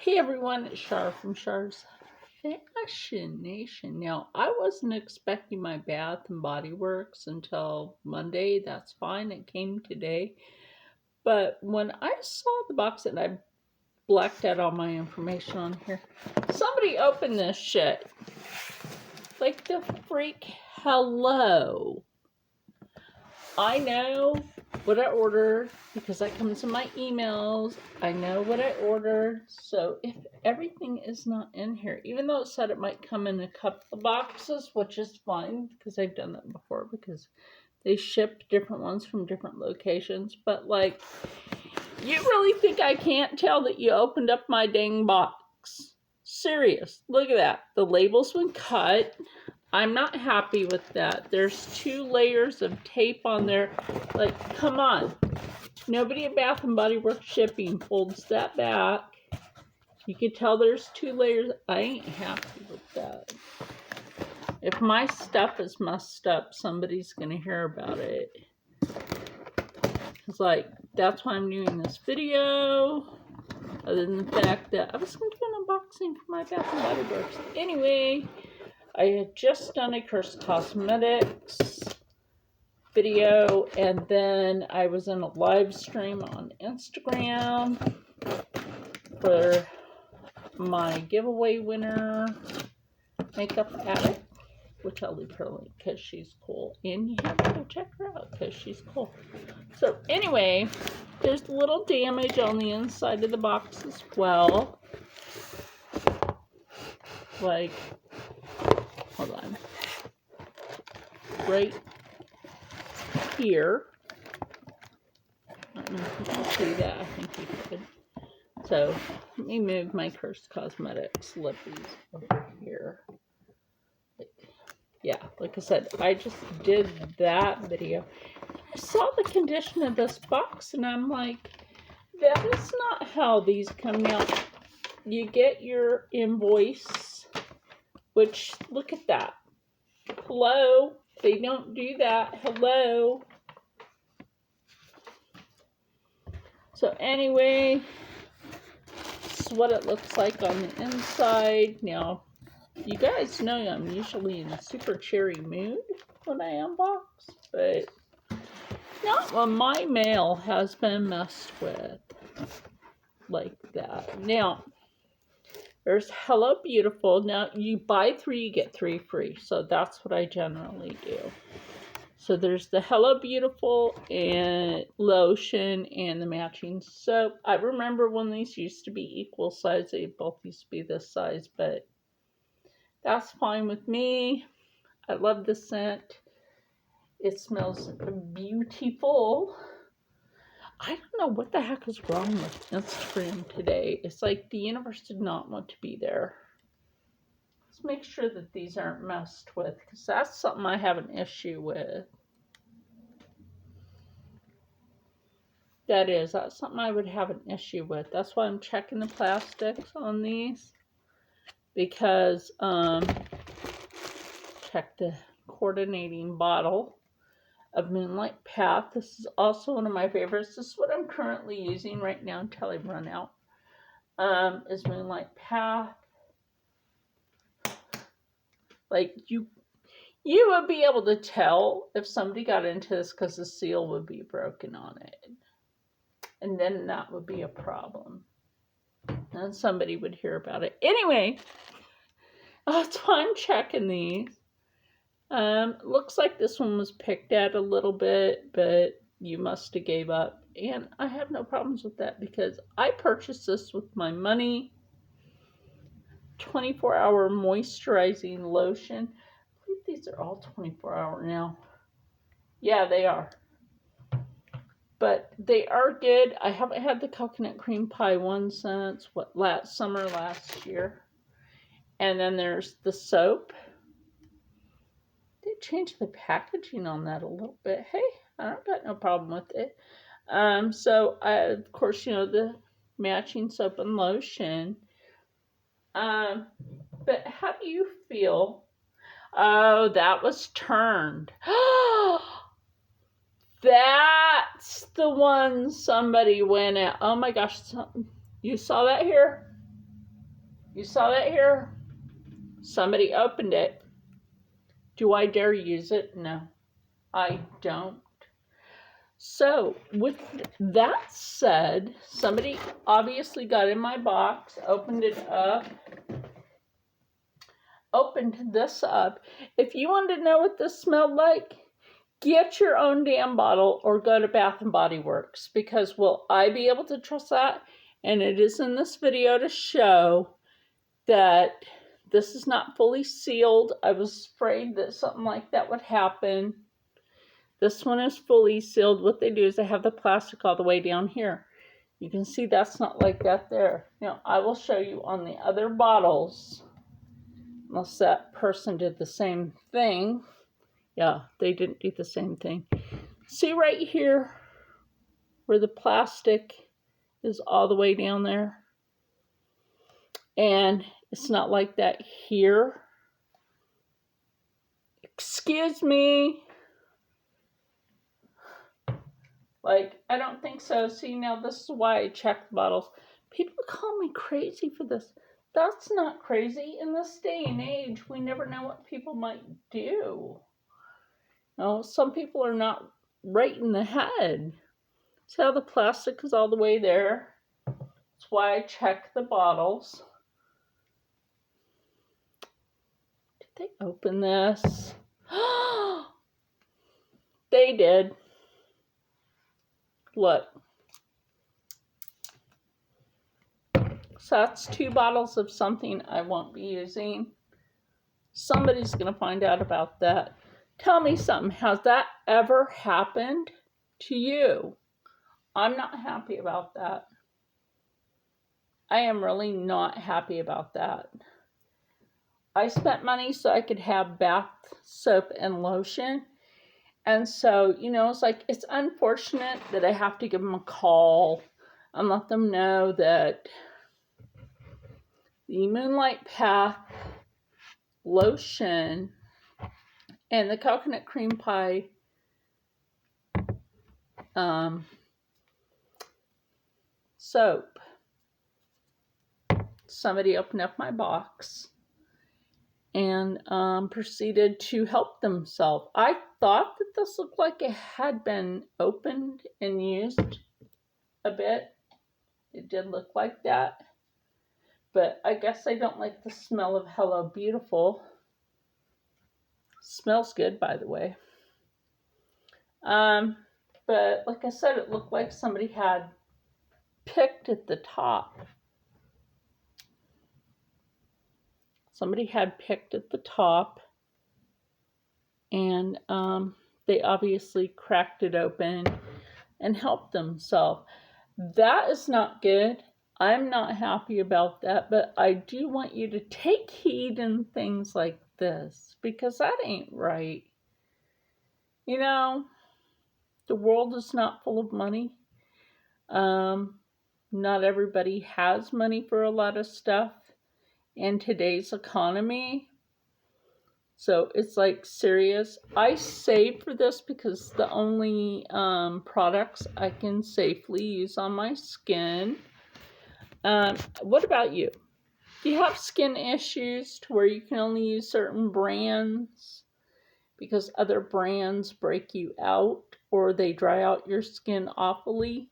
Hey everyone, it's Shar from Shar's Fashion Nation. Now, I wasn't expecting my Bath and Body Works until Monday. That's fine, it came today. But when I saw the box and I blacked out all my information on here, somebody opened this shit. Like the freak hello. I know what I ordered because that comes in my emails. I know what I ordered. So if everything is not in here, even though it said it might come in a couple of boxes, which is fine because I've done that before because they ship different ones from different locations. But like, you really think I can't tell that you opened up my dang box? Serious. Look at that. The label's been cut. I'm not happy with that. There's 2 layers of tape on there. Like, come on. Nobody at Bath & Body Works shipping folds that back. You can tell there's 2 layers. I ain't happy with that. If my stuff is messed up, somebody's going to hear about it. It's like, that's why I'm doing this video. Other than the fact that I was going to do an unboxing for my Bath & Body Works. Anyway, I had just done a Curse Cosmetics video, and then I was in a live stream on Instagram for my giveaway winner, Makeup Addict, which I'll leave her link because she's cool, and you have to go check her out because she's cool. So anyway, there's a little damage on the inside of the box as well. Like, hold on. Right here. I don't know if you can see that. I think you could. So, let me move my Cursed Cosmetics lippies over here. Yeah, like I said, I just did that video. I saw the condition of this box, and I'm like, that is not how these come out. You get your invoice, which, look at that. Hello? They don't do that. Hello? So anyway, this is what it looks like on the inside. Now, you guys know I'm usually in a super cherry mood when I unbox, but not when my mail has been messed with like that. Now, there's Hello Beautiful. Now, you buy 3, you get 3 free. So that's what I generally do. So there's the Hello Beautiful and lotion and the matching soap. I remember when these used to be equal size. They both used to be this size, but that's fine with me. I love the scent. It smells beautiful. I don't know what the heck is wrong with Instagram today. It's like the universe did not want to be there. Let's make sure that these aren't messed with, because that's something I have an issue with. That's something I would have an issue with. That's why I'm checking the plastics on these. Because, check the coordinating bottle of Moonlight Path. This is also one of my favorites. This is what I'm currently using right now until I run out. Is Moonlight Path. Like, you would be able to tell if somebody got into this because the seal would be broken on it. And then that would be a problem. And somebody would hear about it. Anyway, that's why I'm checking these. Looks like this one was picked at a little bit, but you must have gave up. And I have no problems with that because I purchased this with my money. 24-hour moisturizing lotion. I believe these are all 24-hour now. Yeah, they are. But they are good. I haven't had the coconut cream pie one since summer last year. And then there's the soap. They changed the packaging on that a little bit. Hey, I don't got no problem with it. So of course, the matching soap and lotion. But how do you feel? Oh, that was turned. That's the one somebody went at. Oh my gosh, you saw that here? You saw that here? Somebody opened it. Do I dare use it? No, I don't. So, with that said, somebody obviously got in my box, opened it up, opened this up. If you want to know what this smelled like, get your own damn bottle or go to Bath and Body Works, because will I be able to trust that? And it is in this video to show that this is not fully sealed. I was afraid that something like that would happen. This one is fully sealed. What they do is they have the plastic all the way down here. You can see that's not like that there. Now, I will show you on the other bottles, unless that person did the same thing. Yeah, they didn't do the same thing. See right here where the plastic is all the way down there? And it's not like that here. Excuse me. Like, I don't think so. See, now this is why I check the bottles. People call me crazy for this. That's not crazy. In this day and age, we never know what people might do. No, some people are not right in the head. See how the plastic is all the way there? That's why I check the bottles. Did they open this? They did. Look. So that's 2 bottles of something I won't be using. Somebody's going to find out about that. Tell me something. Has that ever happened to you? I'm not happy about that. I am really not happy about that. I spent money so I could have bath soap and lotion. And so, you know, it's like, it's unfortunate that I have to give them a call and let them know that the Moonlight Path lotion and the coconut cream pie soap. Somebody opened up my box and proceeded to help themselves. I thought that this looked like it had been opened and used a bit. It did look like that. But I guess I don't like the smell of Hello Beautiful. Smells good, by the way. But like I said, it looked like somebody had picked at the top. Somebody had picked at the top, and they obviously cracked it open and helped themselves. That is not good. I'm not happy about that, but I do want you to take heed in things like this, because that ain't right. You know, the world is not full of money. Not everybody has money for a lot of stuff in today's economy. So it's like serious. I save for this because the only products I can safely use on my skin. What about you? Do you have skin issues to where you can only use certain brands because other brands break you out or they dry out your skin awfully?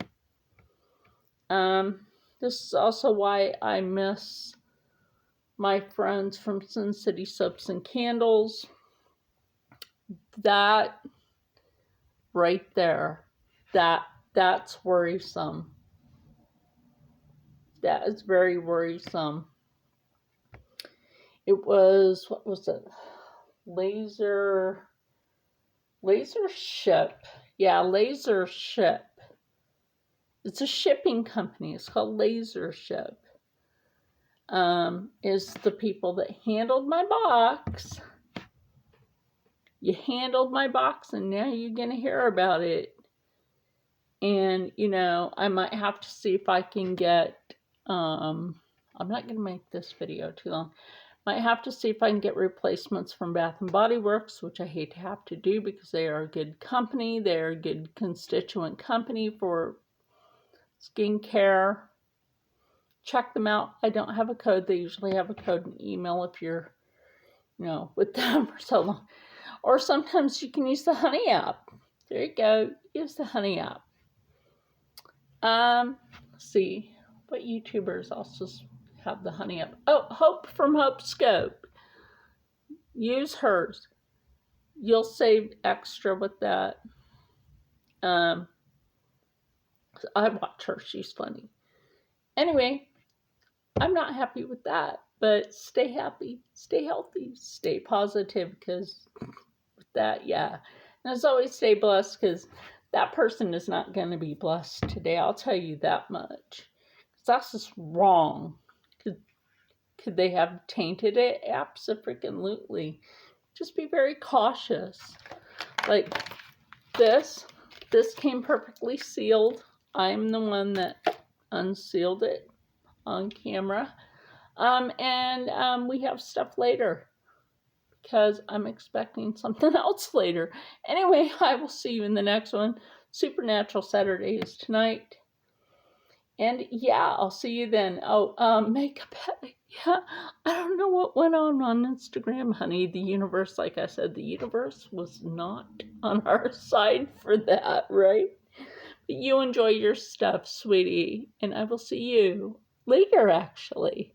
This is also why I miss my friends from Sin City Soaps and Candles. That right there, that's worrisome. That is very worrisome. It was, what was it? Laser Ship. Yeah, Laser Ship. It's a shipping company. It's called Laser Ship. Is the people that handled my box. You handled my box and now you're going to hear about it. And, you know, I might have to see if I can get, I'm not going to make this video too long. Might have to see if I can get replacements from Bath and Body Works, which I hate to have to do because they are a good company. They are a good constituent company for skincare. check them out. I don't have a code. They usually have a code and email if you're, with them for so long. Or sometimes you can use the Honey app. There you go. Use the Honey app. Let's see. What YouTubers also have the Honey app? Oh, Hope from Hope Scope. Use hers. You'll save extra with that. I watch her. She's funny. Anyway, I'm not happy with that. But stay happy, stay healthy, stay positive, because with that, yeah. And as always, stay blessed, because that person is not going to be blessed today. I'll tell you that much. That's just wrong. Could they have tainted it? Absolutely. Just be very cautious. Like this came perfectly sealed. I'm the one that unsealed it on camera. And we have stuff later because I'm expecting something else later. Anyway, I will see you in the next one. Supernatural Saturdays tonight. And yeah, I'll see you then. Makeup. Yeah, I don't know what went on Instagram, honey. The universe, like I said, the universe was not on our side for that, right? But you enjoy your stuff, sweetie. And I will see you later, actually.